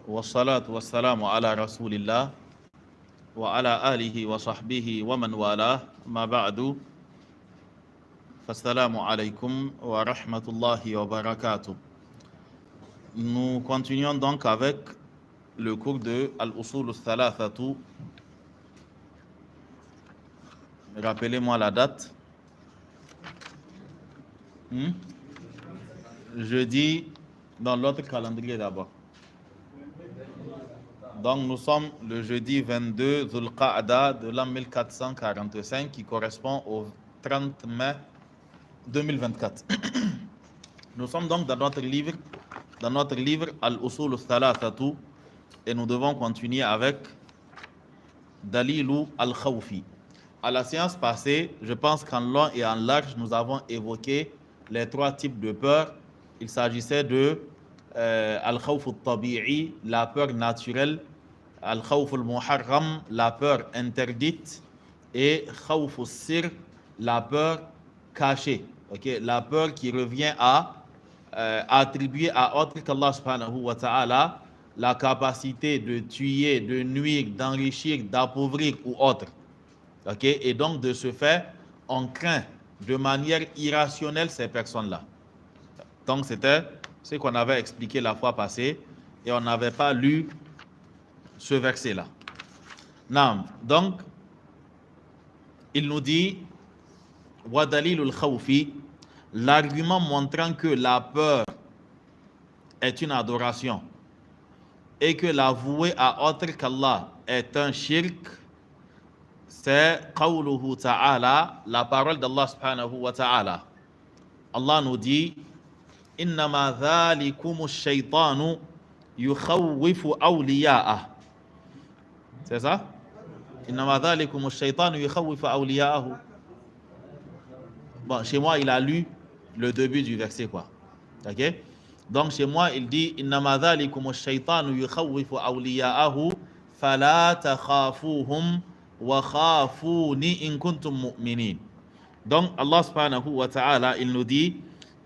والصلاة والسلام على رسول الله وعلى آله وصحبه ومن والاه ما بعد فالسلام عليكم ورحمة الله وبركاته. Nous continuons donc avec le cours de Al-Usul al-Thalathatu. Rappelez-moi la date. Jeudi, dans l'autre calendrier d'abord. Donc nous sommes le jeudi 22 Dhul Qa'da de l'an 1445 qui correspond au 30 mai 2024. Nous sommes donc dans notre livre Al-Usul al-Thalathatu et nous devons continuer avec Dalilu al-Khawfi. À la séance passée, je pense qu'en long et en large, nous avons évoqué les trois types de peur. Il s'agissait de Al-Khawf al-Tabi'i, la peur naturelle, Al-Khawf al-Muharram, la peur interdite, et Khawf al-Sir, la peur cachée. Okay? La peur qui revient à attribuer à autre qu'Allah subhanahu wa ta'ala la capacité de tuer, de nuire, d'enrichir, d'appauvrir ou autre. Okay? Et donc, de ce fait, on craint de manière irrationnelle ces personnes-là. Donc, c'était ce qu'on avait expliqué la fois passée et on n'avait pas lu ce verset-là. Donc, il nous dit wa dalilul khawfi, l'argument montrant que la peur est une adoration et que la vouer à autre qu'Allah est un shirk, c'est qawluhu ta'ala, la parole d'Allah subhanahu wa ta'ala. Allah nous dit innama dhalikumu shaytanu yukhawwifu awliya'ah. C'est ça? Innama dhalikumu shaytanu yukhawwifu awliya'ahu. Bon, chez moi, il a lu le début du verset, quoi. Ok? Donc, chez moi, il dit innama dhalikumu shaytanu yukhawwifu awliya'ahu fala takhafuhum wa khafuni in kuntum mu'minin. Donc, Allah subhanahu wa ta'ala, il nous dit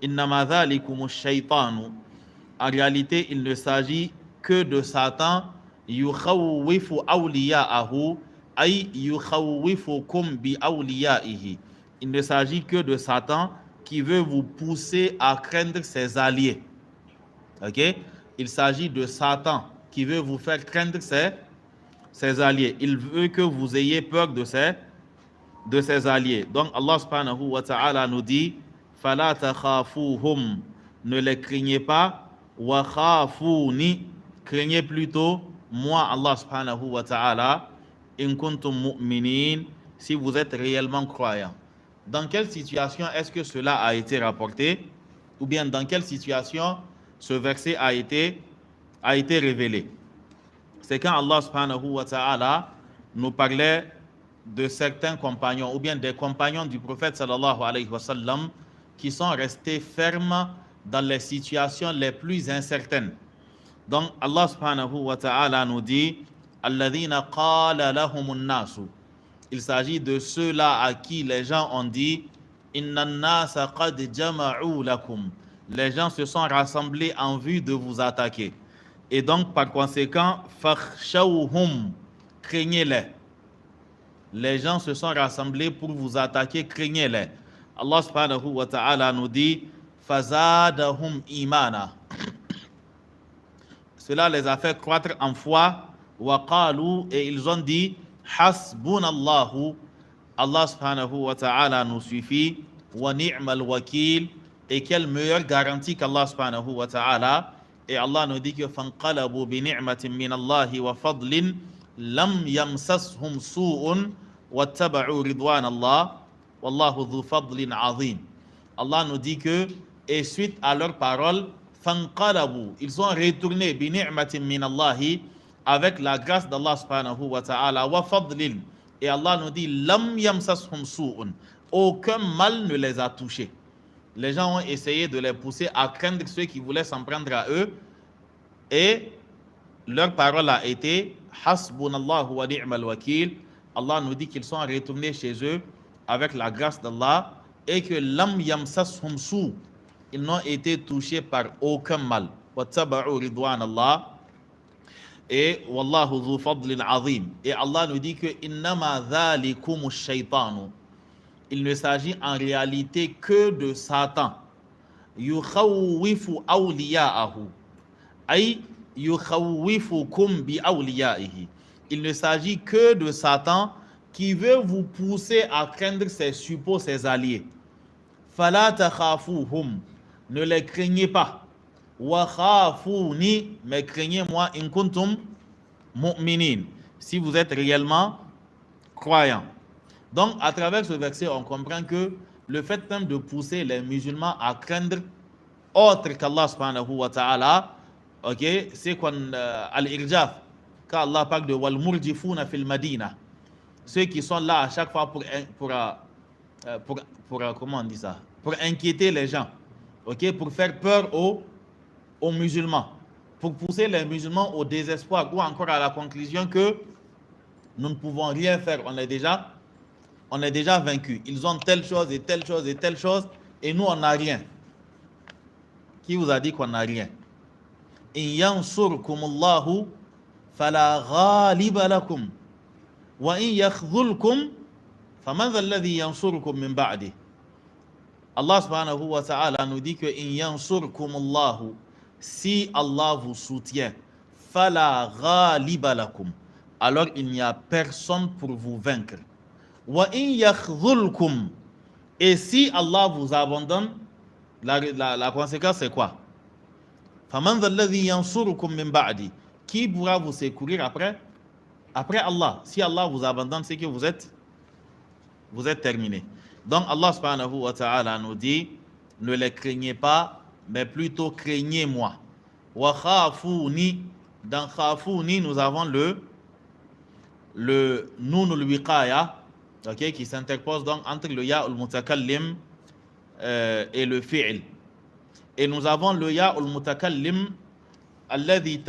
innama dhalikumu shaytanu. En réalité, il ne s'agit que de Satan yukhawwifu awliya'ahu ay yukhawwifukum bi awliya'ihi. Il ne s'agit que de Satan qui veut vous pousser à craindre ses alliés. Ok? Il s'agit de Satan qui veut vous faire craindre ses alliés. Il veut que vous ayez peur de ses alliés. Donc Allah subhanahu wa ta'ala nous dit fala takhafuhum, ne les craignez pas, wa khafuni, craignez plutôt moi Allah subhanahu wa ta'ala, in kuntum mu'minin, si vous êtes réellement croyants. Dans quelle situation est-ce que cela a été rapporté, ou bien dans quelle situation ce verset a été révélé? C'est quand Allah subhanahu wa ta'ala nous parlait de certains compagnons, ou bien des compagnons du prophète sallallahu alayhi wa sallam, qui sont restés fermes dans les situations les plus incertaines. Donc Allah subhanahu wa ta'ala nous dit alladhina qala lahumun nasu. Il s'agit de ceux-là à qui les gens ont dit inna an-nasa qad jama'u lakum. Les gens se sont rassemblés en vue de vous attaquer. Et donc par conséquent fakhshawhum, craignez-les. Les gens se sont rassemblés pour vous attaquer, craignez-les. Allah subhanahu wa ta'ala nous dit fazadahum imana. Cela les a fait croître en foi. Wa qalu, et ils ont dit hasbunallahu, Allah subhanahu wa ta'ala nous suffit, wa ni'mal wakil, et quelle meilleure garantie qu'Allah subhanahu wa ta'ala. Et Allah nous dit que fanqalabu bi ni'matin min Allahi wa fadlin lam yamsashum su'un wattaba'u ridwan Allah wallahu dhu fadlin azim. Allah nous dit que, et suite à leurs paroles, fanqalabu, ils sont retournés bi ni'matin min Allahi, avec la grâce d'Allah subhanahu wa ta'ala, wa fadlin, et Allah nous dit lam yamsashum su'un, aucun mal ne les a touchés. Les gens ont essayé de les pousser à craindre ceux qui voulaient s'en prendre à eux, et leur parole a été hasbunallahu wa ni'mal wakil. Allah nous dit qu'ils sont retournés chez eux avec la grâce d'Allah et que lam yamsashum su, ils n'ont été touchés par aucun mal. Wattaba'u ridwan Allah, Et wallahu dhu fadlin azim. Et Allah nous dit que innama dhalikum shaytanu. Il ne s'agit en réalité que de Satan. Yukhawwifu awliya'ahu. Ay yukhawwifukum bi awliya'ihi. Il ne s'agit que de Satan qui veut vous pousser à craindre ses suppôts, ses alliés. Fala takhafuhum. Ne les craignez pas. Wa khafuni, mais craignez-moi in kuntum mu'minin, si vous êtes réellement croyants. Donc, à travers ce verset, on comprend que le fait même de pousser les musulmans à craindre autre qu'Allah subhanahu wa ta'ala, ok, c'est qu'on al-irjaf, quand Allah parle de wal murjifuna fil madina, ceux qui sont là à chaque fois pour comment on dit ça, pour inquiéter les gens, ok, pour faire peur aux musulmans, pour pousser les musulmans au désespoir ou encore à la conclusion que nous ne pouvons rien faire, on est déjà vaincus. Ils ont telle chose et telle chose et telle chose et nous on n'a rien. Qui vous a dit qu'on n'a rien? In yansurkumullahu fala ghaliba lakum wa in yakhdhulkum faman dha alladhi yansurukum min ba'di. Allah subhanahu wa ta'ala nous dit que in yansurkumullahu, si Allah vous soutient, fala ghaliba lakum, alors il n'y a personne pour vous vaincre. Wa in yakhdhulkum, et si Allah vous abandonne, la conséquence c'est quoi? Faman dhal ladhi yansurukum min ba'di, qui pourra vous secourir après Allah? Si Allah vous abandonne, c'est que vous êtes terminé. Donc Allah subhanahu wa ta'ala nous dit, ne les craignez pas, mais plutôt craignez-moi. Wa khafuni, dans khafuni nous avons le nun al-wiqaya, ok, qui s'interpose donc entre le ya al-mutakallim et le fi'l. Et nous avons le ya al-mutakallim alladhi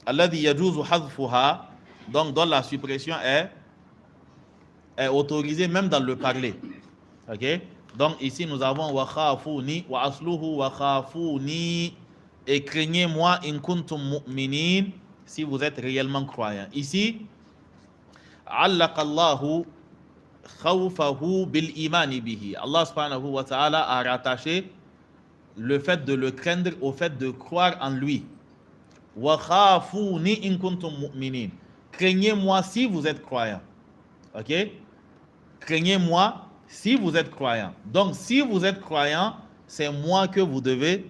yajuzu hadfuha, donc dont la suppression est autorisée même dans le parler. Ok? Donc ici nous avons wa khafuni wa asluhu wa khafuni, et craignez-moi in kuntum mu'minin, si vous êtes réellement croyants. Ici allaqa Allahu khawfahu bil imani bihi. Allah subhanahu wa ta'ala a rattaché le fait de le craindre au fait de croire en lui. Wa khafuni in kuntum mu'minin. Craignez-moi si vous êtes croyants. Ok? Craignez-moi si vous êtes croyants. Donc, si vous êtes croyants, c'est moi que vous devez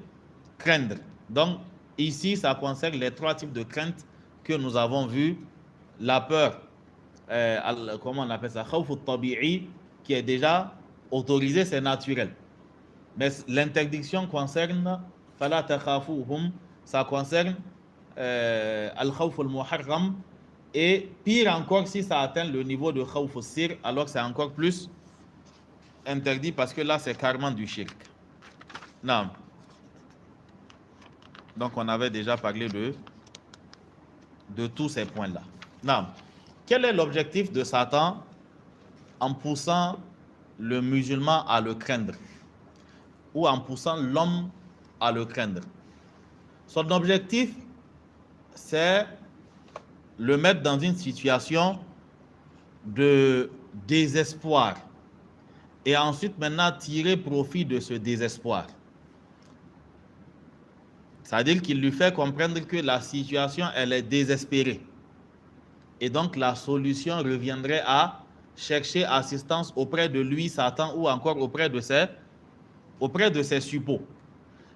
craindre. Donc, ici, ça concerne les trois types de crainte que nous avons vus. La peur, comment on appelle ça? Khawf al-tabi'i, qui est déjà autorisé, c'est naturel. Mais l'interdiction concerne fala takhafuhum, ça concerne al-khawf al-muharram, et pire encore si ça atteint le niveau de khawf al-sir, alors que c'est encore plus interdit parce que là c'est carrément du shirk. Non. Donc on avait déjà parlé de tous ces points-là. Non. Quel est l'objectif de Satan en poussant le musulman à le craindre ou en poussant l'homme à le craindre? Son objectif, c'est le mettre dans une situation de désespoir et ensuite maintenant tirer profit de ce désespoir. C'est-à-dire qu'il lui fait comprendre que la situation, elle est désespérée. Et donc la solution reviendrait à chercher assistance auprès de lui, Satan, ou encore auprès de ses suppôts.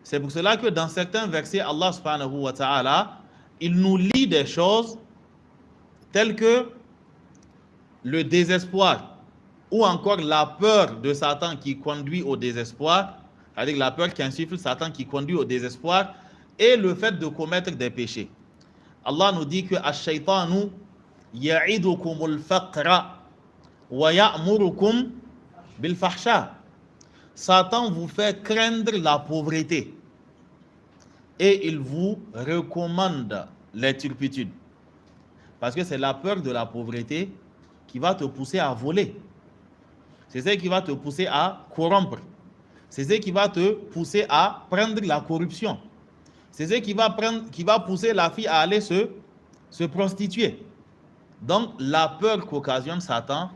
C'est pour cela que dans certains versets, Allah subhanahu wa ta'ala, il nous lit des choses telles que le désespoir ou encore la peur de Satan qui conduit au désespoir, c'est-à-dire la peur qui insuffle Satan qui conduit au désespoir, et le fait de commettre des péchés. Allah nous dit que ash-shaytanu ya'idukumul faqra wa ya'murukum bil fahsha. Satan vous fait craindre la pauvreté et il vous recommande les turpitudes. Parce que c'est la peur de la pauvreté qui va te pousser à voler. C'est ce qui va te pousser à corrompre. C'est ce qui va te pousser à prendre la corruption. c'est ce qui va pousser la fille à aller se prostituer. Donc, la peur qu'occasionne Satan,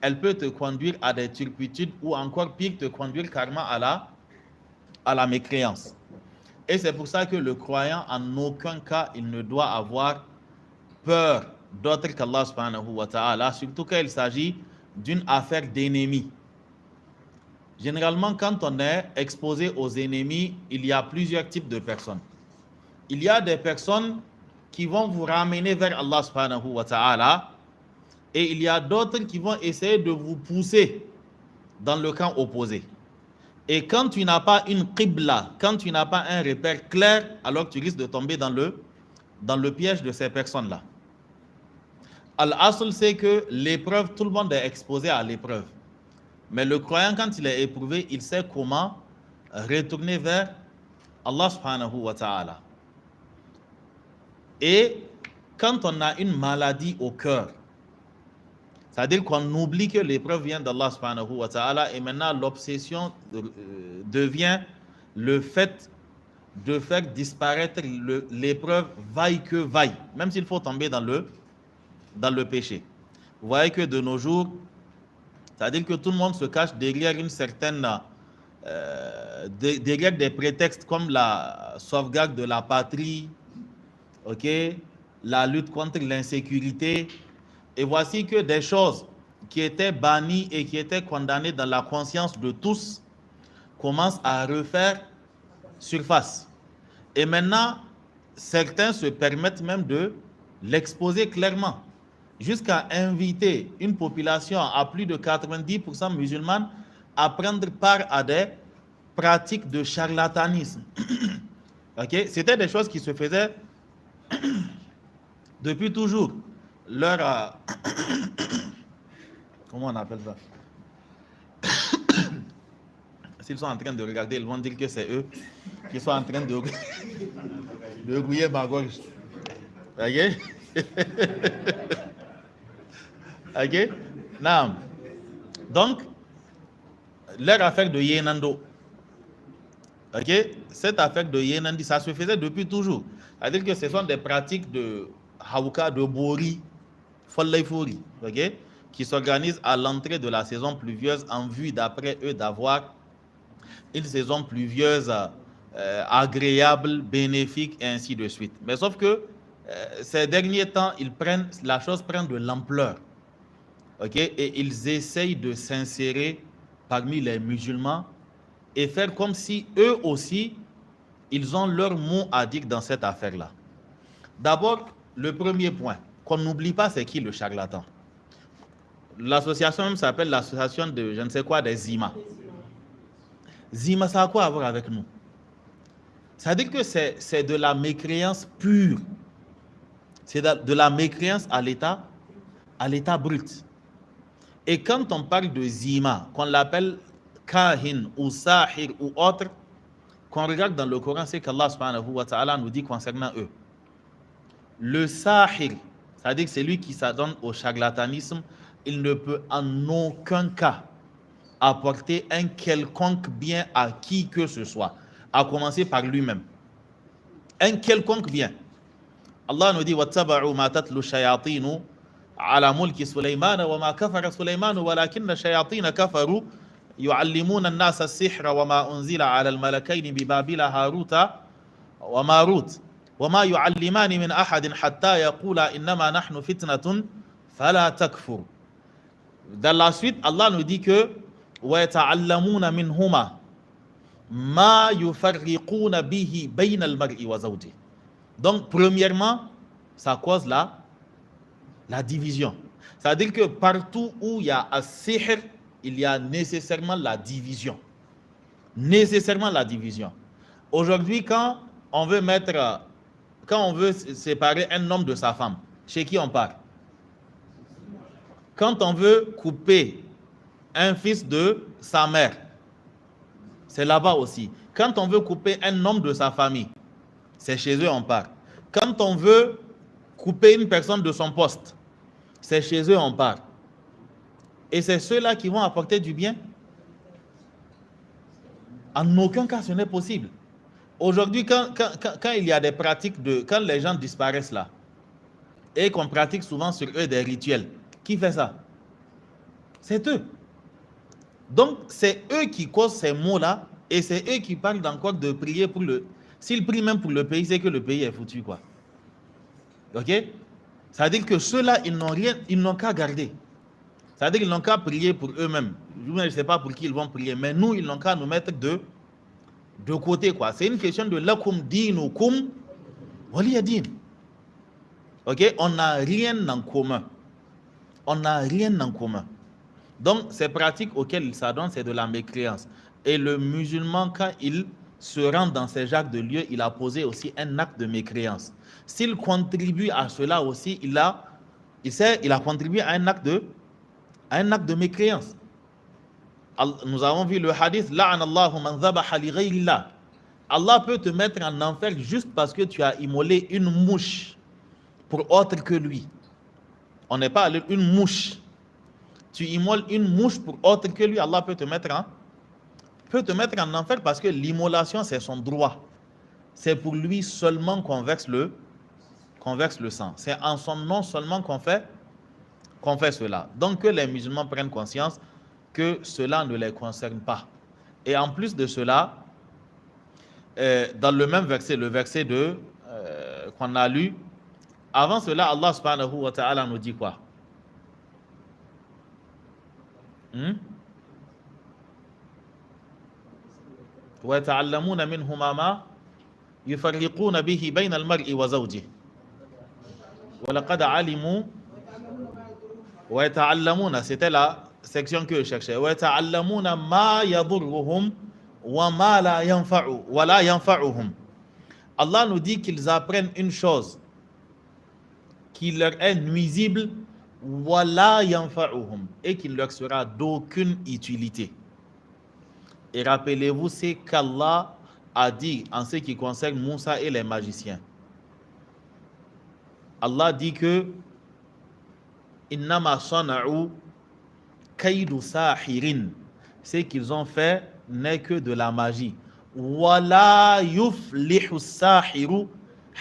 elle peut te conduire à des turpitudes ou encore pire, te conduire carrément à la mécréance. Et c'est pour ça que le croyant, en aucun cas, il ne doit avoir peur d'autre qu'Allah subhanahu wa ta'ala, surtout quand il s'agit d'une affaire d'ennemis. Généralement, quand on est exposé aux ennemis, il y a plusieurs types de personnes. Il y a des personnes qui vont vous ramener vers Allah subhanahu wa ta'ala, et il y a d'autres qui vont essayer de vous pousser dans le camp opposé. Et quand tu n'as pas une qibla, quand tu n'as pas un repère clair, alors tu risques de tomber dans le piège de ces personnes-là. Al-Asl, c'est que l'épreuve, tout le monde est exposé à l'épreuve. Mais le croyant, quand il est éprouvé, il sait comment retourner vers Allah subhanahu wa ta'ala. Et quand on a une maladie au cœur, c'est-à-dire qu'on oublie que l'épreuve vient d'Allah subhanahu wa ta'ala, et maintenant l'obsession devient le fait de faire disparaître l'épreuve vaille que vaille, même s'il faut tomber dans le péché. Vous voyez que de nos jours, c'est-à-dire que tout le monde se cache derrière une certaine derrière des prétextes comme la sauvegarde de la patrie, ok, la lutte contre l'insécurité. Et voici que des choses qui étaient bannies et qui étaient condamnées dans la conscience de tous commencent à refaire surface. Et maintenant, certains se permettent même de l'exposer clairement, jusqu'à inviter une population à plus de 90% musulmane à prendre part à des pratiques de charlatanisme. Okay? C'était des choses qui se faisaient depuis toujours. Comment on appelle ça? S'ils sont en train de regarder, ils vont dire que c'est eux qui sont en train de grouiller ma gorge. Ok? Ok? Non. Donc, leur affaire de Yenando. Ok? Cette affaire de Yenandi, ça se faisait depuis toujours. C'est-à-dire que ce sont des pratiques de Hawka, de Bori, Follaifori, ok, qui s'organisent à l'entrée de la saison pluvieuse en vue, d'après eux, d'avoir une saison pluvieuse agréable, bénéfique, et ainsi de suite. Mais sauf que ces derniers temps, la chose prend de l'ampleur, ok, et ils essayent de s'insérer parmi les musulmans et faire comme si eux aussi, ils ont leur mot à dire dans cette affaire-là. D'abord, le premier point, qu'on n'oublie pas, c'est qui le charlatan. L'association même s'appelle l'association de je ne sais quoi des Zima. Zima, ça a quoi à voir avec nous? Ça veut dire que c'est de la mécréance pure. C'est de la mécréance à l'état brut. Et quand on parle de Zima, qu'on l'appelle Kahin ou Sahir ou autre, qu'on regarde dans le Coran, c'est qu'Allah subhanahu wa ta'ala nous dit concernant eux. Le Sahir, c'est-à-dire que c'est lui qui s'adonne au charlatanisme, il ne peut en aucun cas apporter un quelconque bien à qui que ce soit, à commencer par lui-même. Un quelconque bien. Allah nous dit وَاتَّبَعُوا مَا تَتْلُو الشَّيَاطِينُ عَلَى مُلْكِ سُلَيْمَانَ وَمَا كَفَرَ سُلَيْمَانُ وَلَكِنَّ الشَّيَاطِينَ كَفَرُوا يُعَلِّمُونَ النَّاسَ السِّحْرَ وَمَا أُنزِلَ عَلَى الْمَلَكَيْنِ بِبَابِلَ هَارُوتَ وَمَارُوتَ وَمَا يُعَلِّمَانِ مِنْ أَحَدٍ حَتَّى يَقُولَا إِنَّمَا نَحْنُ فِتْنَةٌ فَلَا تَكْفُرْ. Dans la suite, Allah nous dit que وَيَتَعَلَّمُونَ مِنْهُمَا مَا يُفَرِّقُونَ بِهِ بَيْنَ الْمَرْءِ وَزَوْجِهِ. Donc, premièrement, ça cause la division. C'est-à-dire que partout où il y a as-sihr, il y a nécessairement la division. Nécessairement la division. Aujourd'hui, quand on veut séparer un homme de sa femme, chez qui on part? Quand on veut couper un fils de sa mère, c'est là-bas aussi. Quand on veut couper un homme de sa famille, c'est chez eux on part. Quand on veut couper une personne de son poste, c'est chez eux on part. Et c'est ceux-là qui vont apporter du bien? En aucun cas ce n'est possible. Aujourd'hui, quand il y a des pratiques quand les gens disparaissent là, et qu'on pratique souvent sur eux des rituels, qui fait ça? C'est eux. Donc, c'est eux qui causent ces mots-là, et c'est eux qui parlent encore de prier pour le... S'ils prient même pour le pays, c'est que le pays est foutu, quoi. Ok? Ça veut dire que ceux-là, ils n'ont qu'à garder. Ça veut dire qu'ils n'ont qu'à prier pour eux-mêmes. Je ne sais pas pour qui ils vont prier, mais nous, ils n'ont qu'à nous mettre de côté, quoi. C'est une question de lakum dinukum waliya din. Ok? On n'a rien en commun. On n'a rien en commun. Donc, ces pratiques auxquelles il s'adonne, c'est de la mécréance. Et le musulman, quand il se rend dans ces actes de lieu, il a posé aussi un acte de mécréance. S'il contribue à cela aussi, il a contribué à un acte de mécréance. Nous avons vu le hadith, La'anallahu man dhabaha li ghayrillah. Allah peut te mettre en enfer juste parce que tu as immolé une mouche pour autre que lui. On n'est pas allé une mouche. Tu immoles une mouche pour autre que lui, Allah peut te mettre en enfer parce que l'immolation, c'est son droit. C'est pour lui seulement qu'on verse le sang. C'est en son nom seulement qu'on fait cela. Donc que les musulmans prennent conscience que cela ne les concerne pas. Et en plus de cela, dans le même verset, le verset qu'on a lu, avant cela, Allah subhanahu wa ta'ala nous dit quoi? وَيَتَعَلَّمُونَ مِنْهُمَا مَا يُفَرِّقُونَ بِهِ بَيْنَ الْمَرْءِ وَزَوْجِهِ وَلَقَدْ عَلِمُوا وَيَتَعَلَّمُونَ, c'était la section que je cherchais. وَيَتَعَلَّمُونَ مَا يَضُرُّهُمْ وَمَا لَا يَنْفَعُهُمْ. Allah nous dit qu'ils apprennent une chose qui leur est nuisible, وَلَا يَنْفَعُهُمْ, et qui leur sera d'aucune utilité. Et rappelez-vous, c'est qu'Allah a dit en ce qui concerne Moussa et les magiciens. Allah dit que Innama sana'u kaydu sahirin. Ce qu'ils ont fait n'est que de la magie. Wala yuflihu sahiru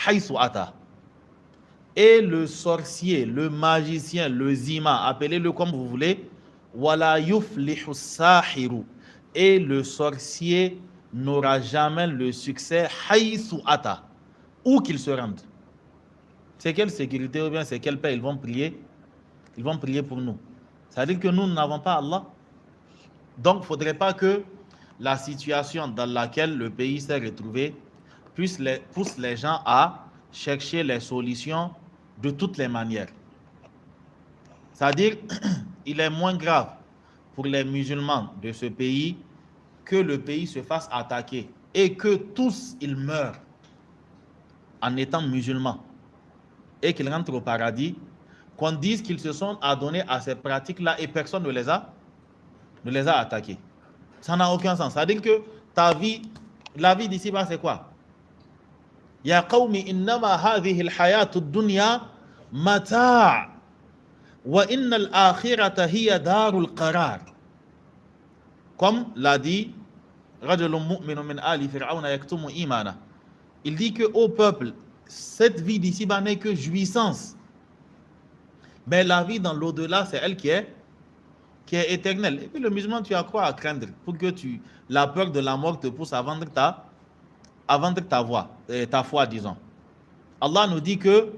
haythu ata. Et le sorcier, le magicien, le zima, appelez-le comme vous voulez, wala yuflihu sahiru. Et le sorcier n'aura jamais le succès haythu ata, où qu'il se rende. C'est quelle sécurité ou bien c'est quelle paix ils vont prier? Ils vont prier pour nous. Ça veut dire que nous n'avons pas Allah. Donc, il ne faudrait pas que la situation dans laquelle le pays s'est retrouvé pousse les gens à chercher les solutions de toutes les manières. C'est-à-dire, il est moins grave pour les musulmans de ce pays que le pays se fasse attaquer et que tous ils meurent en étant musulmans et qu'ils rentrent au paradis, qu'on dise qu'ils se sont adonnés à ces pratiques-là et personne ne les a attaqués. Ça n'a aucun sens. Ça veut dire que la vie d'ici-bas, c'est quoi? Ya qawmi innama hadhihi al-hayatu ad-dunya mata' wa inna al-akhirata hiya darul qarar. Comme l'a dit Rajulun mu'minun min ali fir'auna yaktumu imana. Il dit que au peuple, cette vie d'ici-bas n'est que jouissance. Mais la vie dans l'au-delà, c'est elle qui est éternelle. Et puis le musulman, tu as quoi à craindre pour que la peur de la mort te pousse à vendre ta foi, disons. Allah nous dit que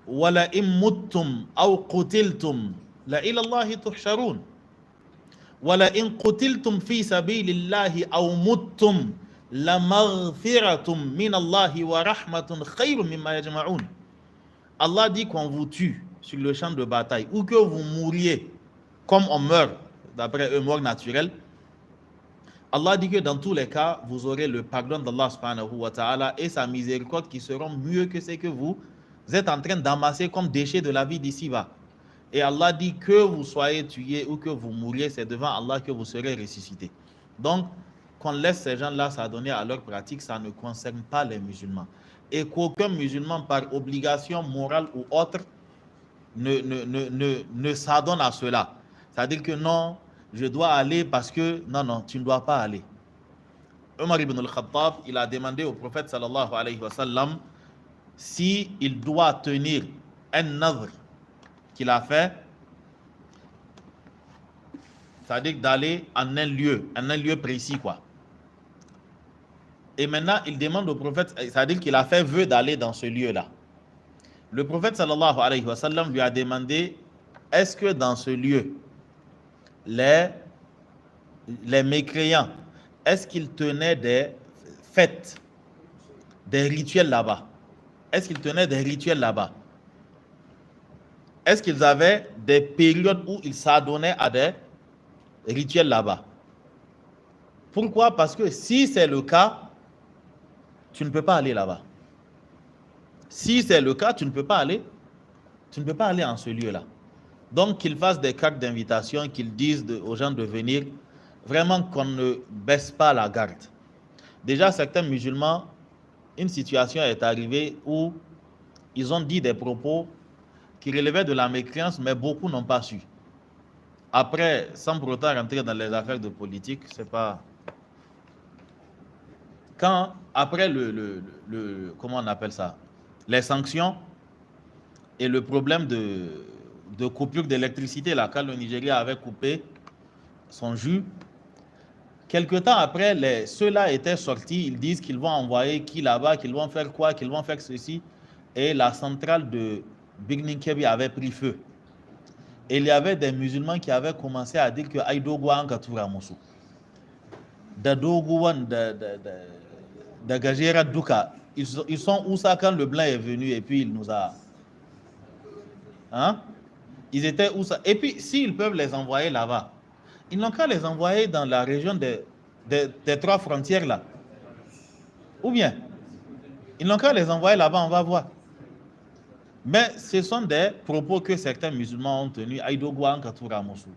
wala immuttum aw qutiltum la ila Allahi tuhsharun. Wala in qutiltum fi sabilillahi aw muttum la maghfiratum min Allahi wa rahmatun khayrun mimma yajma'un. Allah dit qu'on vous tue sur le champ de bataille ou que vous mouriez comme on meurt, d'après eux, mort naturelle. Allah dit que dans tous les cas, vous aurez le pardon d'Allah subhanahu wa ta'ala et sa miséricorde qui seront mieux que ce que vous êtes en train d'amasser comme déchets de la vie d'ici-bas. Et Allah dit que vous soyez tués ou que vous mouriez, c'est devant Allah que vous serez ressuscités. Donc, qu'on laisse ces gens-là s'adonner à leurs pratiques, ça ne concerne pas les musulmans. Et qu'aucun musulman, par obligation morale ou autre, ne s'adonne à cela. C'est-à-dire que non, je dois aller parce que... Non, tu ne dois pas aller. Omar ibn al-Khattab, il a demandé au prophète sallallahu alayhi wa sallam si il doit tenir un nadr qu'il a fait, c'est-à-dire d'aller en un lieu précis, quoi. Et maintenant, il demande au prophète, c'est-à-dire qu'il a fait vœu d'aller dans ce lieu-là. Le prophète sallallahu alayhi wa sallam lui a demandé, est-ce que dans ce lieu, les mécréants, est-ce qu'ils tenaient des fêtes, des rituels là-bas? Est-ce qu'ils tenaient des rituels là-bas? Est-ce qu'ils avaient des périodes où ils s'adonnaient à des rituels là-bas? Pourquoi? Parce que si c'est le cas, tu ne peux pas aller là-bas. Si c'est le cas, tu ne peux pas aller en ce lieu-là. Donc, qu'ils fassent des cartes d'invitation, qu'ils disent aux gens de venir, vraiment qu'on ne baisse pas la garde. Déjà, certains musulmans, une situation est arrivée où ils ont dit des propos qui relevaient de la mécréance, mais beaucoup n'ont pas su. Après, sans pour autant rentrer dans les affaires de politique, c'est pas... Quand, après comment on appelle ça? Les sanctions et le problème de coupure d'électricité, là, quand le Nigeria avait coupé son jus, quelque temps après, ceux-là étaient sortis, ils disent qu'ils vont envoyer qui là-bas, qu'ils vont faire quoi, qu'ils vont faire ceci. Et la centrale de Birnin Kebbi avait pris feu. Et il y avait des musulmans qui avaient commencé à dire que Aïdogwa Ankatura Moussou. Da Dogouan, da Gajera Douka, ils sont où ça quand le blanc est venu et puis il nous a... Hein? Ils étaient où ça? Et puis, s'ils peuvent les envoyer là-bas, ils n'ont qu'à les envoyer dans la région des trois frontières là. Ou bien, ils n'ont qu'à les envoyer là-bas, on va voir. Mais ce sont des propos que certains musulmans ont tenus. Aïdogwa Ankatura Moussou.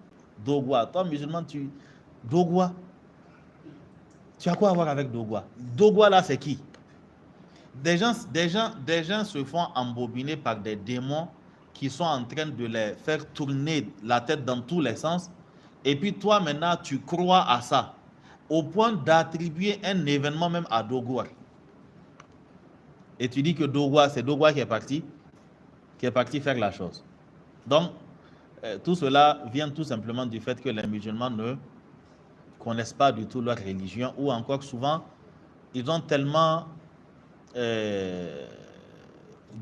Dogwa, toi musulman, Dogwa. Tu as quoi à voir avec Dogwa? Dogwa là, c'est qui? Des gens se font embobiner par des démons qui sont en train de les faire tourner la tête dans tous les sens. Et puis toi, maintenant, tu crois à ça, au point d'attribuer un événement même à Dogwa. Et tu dis que Dogwa, c'est Dogwa qui est parti faire la chose. Donc, tout cela vient tout simplement du fait que les musulmans ne connaissent pas du tout leur religion, ou encore que souvent, ils ont tellement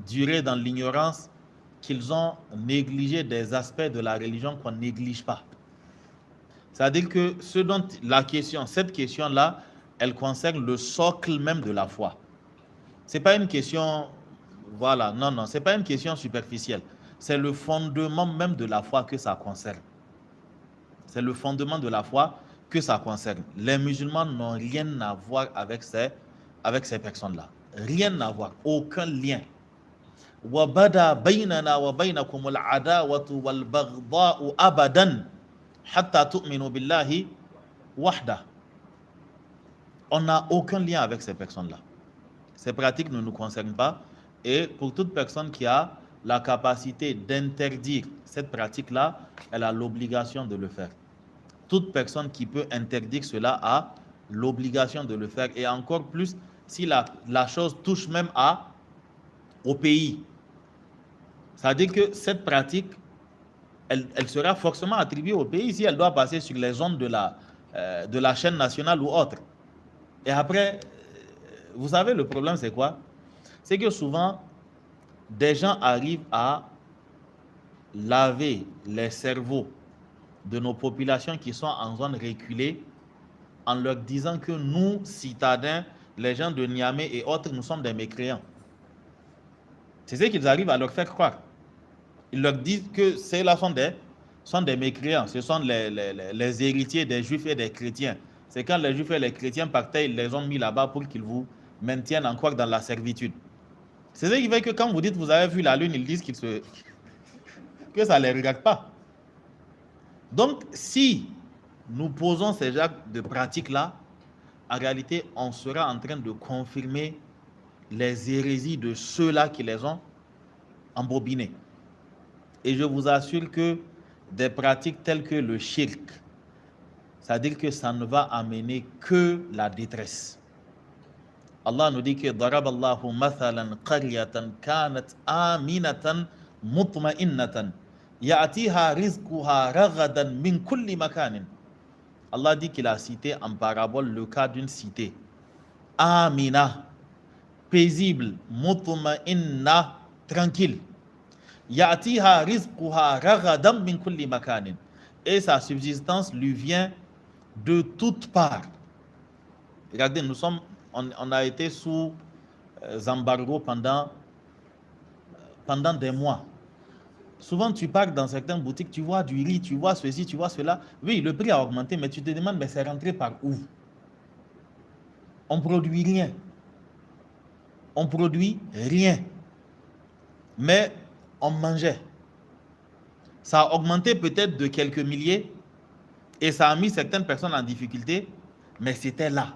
duré dans l'ignorance qu'ils ont négligé des aspects de la religion qu'on ne néglige pas. C'est-à-dire que cette question-là, elle concerne le socle même de la foi. Ce n'est pas une question, voilà, non, ce n'est pas une question superficielle. C'est le fondement même de la foi que ça concerne. C'est le fondement de la foi que ça concerne. Les musulmans n'ont rien à voir avec ces personnes-là. Rien à voir, aucun lien. وَبَدَا بَيْنَنَا وَبَيْنَكُمُ الْعَدَاوَةُ وَالْبَغْضَاءُ أَبَدًا حَتَّى تُؤْمِنُوا بِاللَّهِ وَحْدَهُ. On n'a aucun lien avec ces personnes-là. Ces pratiques ne nous concernent pas. Et pour toute personne qui a la capacité d'interdire cette pratique-là, elle a l'obligation de le faire. Toute personne qui peut interdire cela a l'obligation de le faire. Et encore plus si la chose touche même au pays. C'est-à-dire que cette pratique, elle sera forcément attribuée au pays si elle doit passer sur les ondes de la chaîne nationale ou autre. Et après, vous savez, le problème c'est quoi? C'est que souvent, des gens arrivent à laver les cerveaux de nos populations qui sont en zone reculée en leur disant que nous, citadins, les gens de Niamey et autres, nous sommes des mécréants. C'est ce qu'ils arrivent à leur faire croire. Ils leur disent que ceux-là sont des mécréants. Ce sont les héritiers des juifs et des chrétiens. C'est quand les juifs et les chrétiens partaient, ils les ont mis là-bas pour qu'ils vous maintiennent encore dans la servitude. C'est ce qui fait que quand vous dites vous avez vu la lune, ils disent que ça ne les regarde pas. Donc, si nous posons ces actes de pratique-là, en réalité, on sera en train de confirmer les hérésies de ceux-là qui les ont embobinés. Et je vous assure que des pratiques telles que le shirk, c'est-à-dire que ça ne va amener que la détresse. Allah nous dit que Daraballahu mathalan qaryatan kanat aminatan mutma'innatan ya'tiha rizquha ragadan min kulli makanin. Allah dit qu'il a cité en parabole le cas d'une cité amina, paisible, mutma'inna, tranquille. Ya'tiha rizquha ragadan min kulli makanin. Et sa subsistance lui vient de toutes parts. Regardez, on a été sous embargo pendant des mois. Souvent, tu pars dans certaines boutiques, tu vois du riz, tu vois ceci, tu vois cela. Oui, le prix a augmenté, mais tu te demandes, mais c'est rentré par où? On ne produit rien. On ne produit rien. Mais on mangeait. Ça a augmenté peut-être de quelques milliers et ça a mis certaines personnes en difficulté, mais c'était là.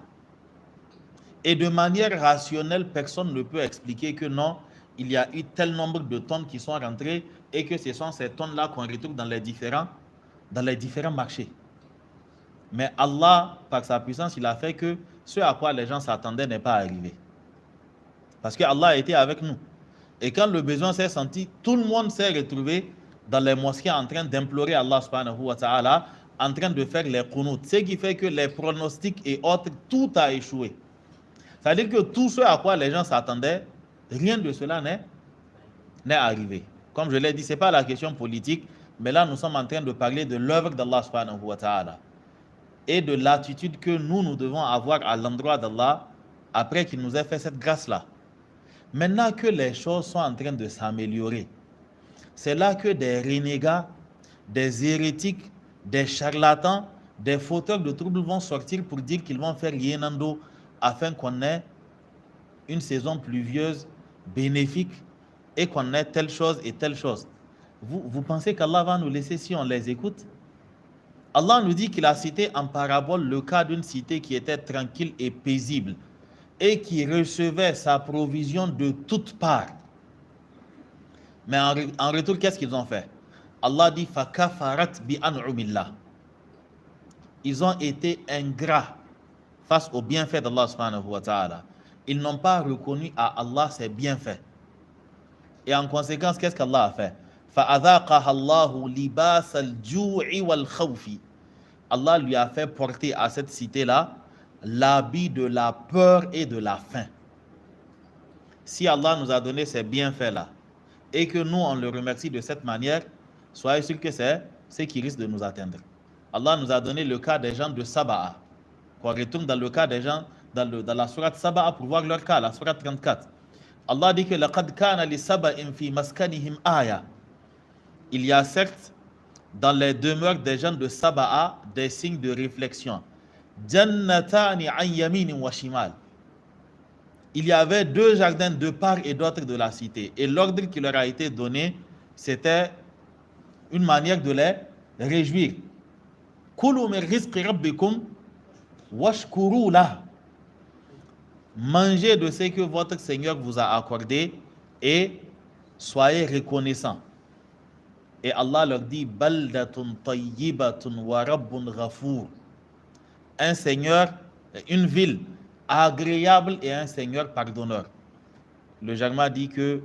Et de manière rationnelle, personne ne peut expliquer que non, il y a eu tel nombre de tonnes qui sont rentrées et que ce sont ces tonnes-là qu'on retrouve dans les différents marchés. Mais Allah, par sa puissance, il a fait que ce à quoi les gens s'attendaient n'est pas arrivé. Parce que Allah a été avec nous. Et quand le besoin s'est senti, tout le monde s'est retrouvé dans les mosquées en train d'implorer Allah subhanahu wa ta'ala, en train de faire les qunut. Ce qui fait que les pronostics et autres, tout a échoué. C'est-à-dire que tout ce à quoi les gens s'attendaient, rien de cela n'est arrivé. Comme je l'ai dit, ce n'est pas la question politique, mais là nous sommes en train de parler de l'œuvre d'Allah subhanahu wa ta'ala et de l'attitude que nous devons avoir à l'endroit d'Allah après qu'il nous ait fait cette grâce-là. Maintenant que les choses sont en train de s'améliorer, c'est là que des renégats, des hérétiques, des charlatans, des fauteurs de troubles vont sortir pour dire qu'ils vont faire Yenando afin qu'on ait une saison pluvieuse, bénéfique, et qu'on ait telle chose et telle chose. Vous pensez qu'Allah va nous laisser si on les écoute? Allah nous dit qu'il a cité en parabole le cas d'une cité qui était tranquille et paisible et qui recevait sa provision de toutes parts. Mais en retour, qu'est-ce qu'ils ont fait? Allah dit فَكَفَرَتْ بِأَنْعُمِ اللَّهِ. Ils ont été ingrats face aux bienfaits d'Allah subhanahu wa ta'ala. Ils n'ont pas reconnu à Allah ses bienfaits. Et en conséquence, qu'est-ce qu'Allah a fait? فَأَذَاقَهَا اللَّهُ لِبَاسَ الْجُوعِ وَالْخَوْفِ. Allah lui a fait porter à cette cité-là l'habit de la peur et de la faim. Si Allah nous a donné ces bienfaits-là et que nous, on le remercie de cette manière, soyez sûr que c'est ce qui risque de nous atteindre. Allah nous a donné le cas des gens de Saba'a. On retourne dans le cas des gens dans la sourate Saba'a pour voir leur cas, la sourate 34. Allah dit que لَقَدْ كَانَ لِسَبَإٍ فِي مَسْكَنِهِمْ آيَةٌ. Il y a certes dans les demeures des gens de Saba'a des signes de réflexion. جَنَّتَانِ عَنْ يَمِينٍ وَشِمَالٍ. Il y avait deux jardins de part et d'autre de la cité. Et l'ordre qui leur a été donné, c'était une manière de les réjouir. كُلُوا مِنْ رِزْقِ رَبِّكُمْ وَاشْكُرُوا لَهُ. Mangez de ce que votre Seigneur vous a accordé et soyez reconnaissants. Et Allah leur dit baldatun tayyibatun wa rabbun ghafur. Un Seigneur, une ville agréable et un Seigneur pardonneur. Le Jarma dit que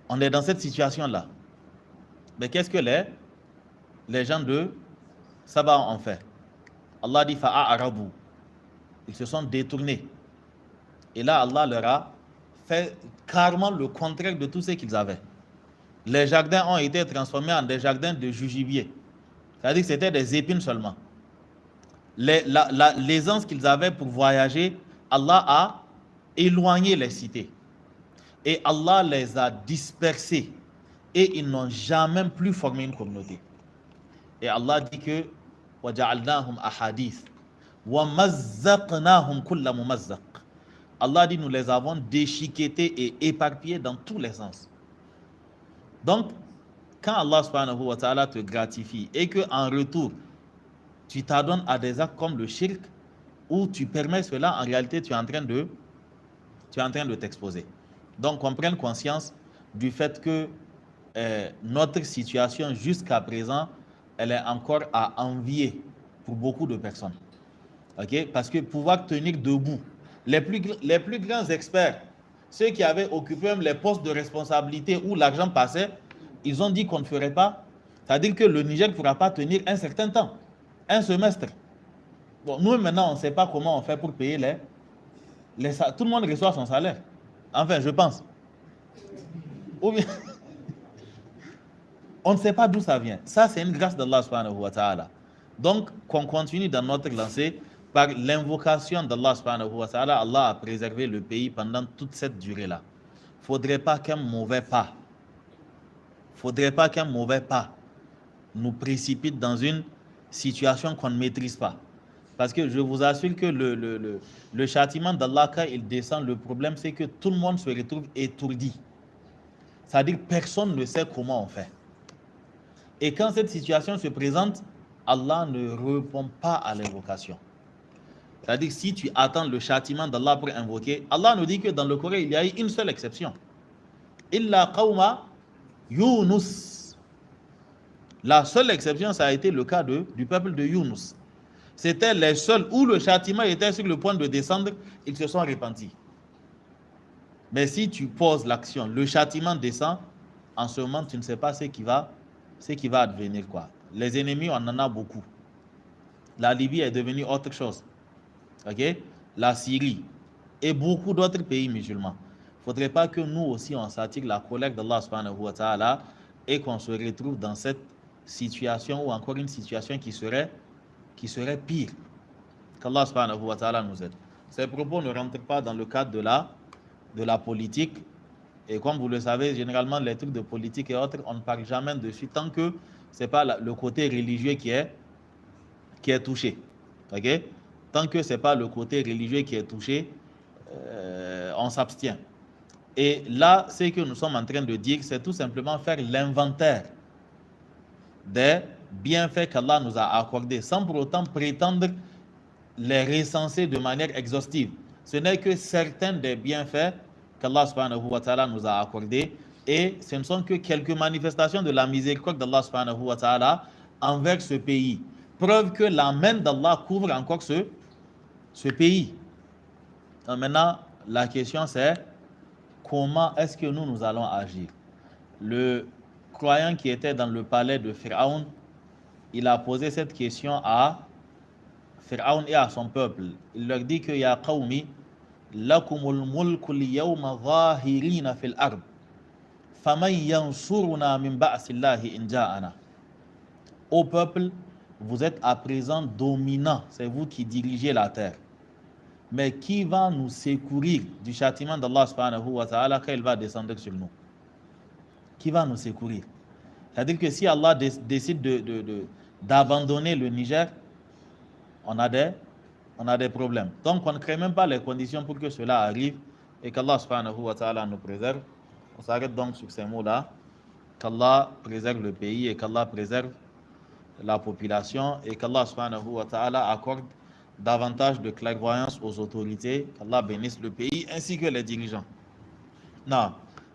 on est dans cette situation-là. Mais qu'est-ce que les gens de Saba ont fait? Allah dit fa'a'arabu. Ils se sont détournés. Et là, Allah leur a fait carrément le contraire de tout ce qu'ils avaient. Les jardins ont été transformés en des jardins de jugibier. C'est-à-dire que c'était des épines seulement. L'aisance qu'ils avaient pour voyager, Allah a éloigné les cités. Et Allah les a dispersés. Et ils n'ont jamais plus formé une communauté. Et Allah dit que وَجَعَلْنَاهُمْ أَحَادِيث وَمَزَّقْنَاهُمْ كُلَّ مُمَزَّقٍ. Allah dit nous les avons déchiquetés et éparpillés dans tous les sens. Donc, quand Allah subhanahu wa ta'ala te gratifie et que en retour, tu t'adonnes à des actes comme le shirk, où tu permets cela, en réalité, tu es en train de t'exposer. Donc, qu'on prenne conscience du fait que notre situation jusqu'à présent, elle est encore à envier pour beaucoup de personnes. Okay? Parce que pouvoir tenir debout, les plus grands experts, ceux qui avaient occupé même les postes de responsabilité où l'argent passait, ils ont dit qu'on ne ferait pas. C'est-à-dire que le Niger ne pourra pas tenir un certain temps, un semestre. Bon, nous maintenant, on ne sait pas comment on fait pour payer tout le monde reçoit son salaire. Enfin, je pense. Ou bien, on ne sait pas d'où ça vient. Ça, c'est une grâce d'Allah subhanahu wa ta'ala. Donc, qu'on continue dans notre lancée par l'invocation d'Allah subhanahu wa ta'ala. Allah a préservé le pays pendant toute cette durée-là. Il ne faudrait pas qu'un mauvais pas nous précipite dans une situation qu'on ne maîtrise pas. Parce que je vous assure que le châtiment d'Allah, quand il descend, le problème, c'est que tout le monde se retrouve étourdi. C'est-à-dire que personne ne sait comment on fait. Et quand cette situation se présente, Allah ne répond pas à l'invocation. C'est-à-dire que si tu attends le châtiment d'Allah pour invoquer, Allah nous dit que dans le Coran, il y a eu une seule exception. Illa qawma Yunus. La seule exception, ça a été le cas du peuple de Yunus. C'était les seuls où le châtiment était sur le point de descendre, ils se sont repentis. Mais si tu poses l'action, le châtiment descend, en ce moment, tu ne sais pas ce qui va advenir, quoi. Les ennemis, on en a beaucoup. La Libye est devenue autre chose. Okay? La Syrie et beaucoup d'autres pays musulmans. Il ne faudrait pas que nous aussi, on s'attire la colère d'Allah subhanahu wa ta'ala et qu'on se retrouve dans cette situation ou encore une situation qui serait pire. Qu'Allah subhanahu wa ta'ala nous aide. Ces propos ne rentrent pas dans le cadre de la politique. Et comme vous le savez, généralement, les trucs de politique et autres, on ne parle jamais dessus tant que ce n'est pas le côté religieux qui est touché. Okay? Tant que ce n'est pas le côté religieux qui est touché, on s'abstient. Et là, ce que nous sommes en train de dire, c'est tout simplement faire l'inventaire des bienfaits qu'Allah nous a accordés, sans pour autant prétendre les recenser de manière exhaustive. Ce n'est que certains des bienfaits qu'Allah subhanahu wa ta'ala nous a accordés, et ce ne sont que quelques manifestations de la miséricorde d'Allah subhanahu wa ta'ala envers ce pays. Preuve que la main d'Allah couvre encore ce pays. Donc maintenant, la question c'est comment est-ce que nous allons agir? Le croyant qui était dans le palais de Pharaon, il a posé cette question à Pharaon et à son peuple. Il leur dit que Ya qawmi, lakumul mulkul yawma zahirina fil ard. Faman yansuruna min ba'sillahi in ja'ana. Ô peuple, vous êtes à présent dominants, c'est vous qui dirigez la terre. Mais qui va nous secourir du châtiment d'Allah subhanahu wa ta'ala quand il va descendre sur nous? Qui va nous secourir? C'est-à-dire que si Allah décide d'abandonner le Niger, on a des problèmes. Donc on ne crée même pas les conditions pour que cela arrive et qu'Allah subhanahu wa ta'ala nous préserve. On s'arrête donc sur ces mots-là. Qu'Allah préserve le pays et qu'Allah préserve la population et qu'Allah subhanahu wa ta'ala accorde davantage de clairvoyance aux autorités, qu'Allah bénisse le pays ainsi que les dirigeants. Non.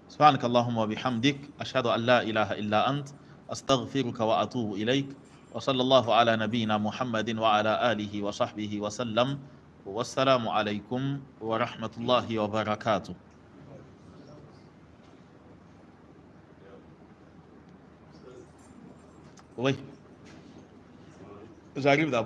سبحانك اللهم وبحمدك أشهد أن لا إله إلا أنت أستغفرك وأتوب إليك وصلى الله على نبينا محمد وعلى آله وصحبه وسلم والسلام عليكم ورحمة الله وبركاته. Oui, j'arrive d'abord.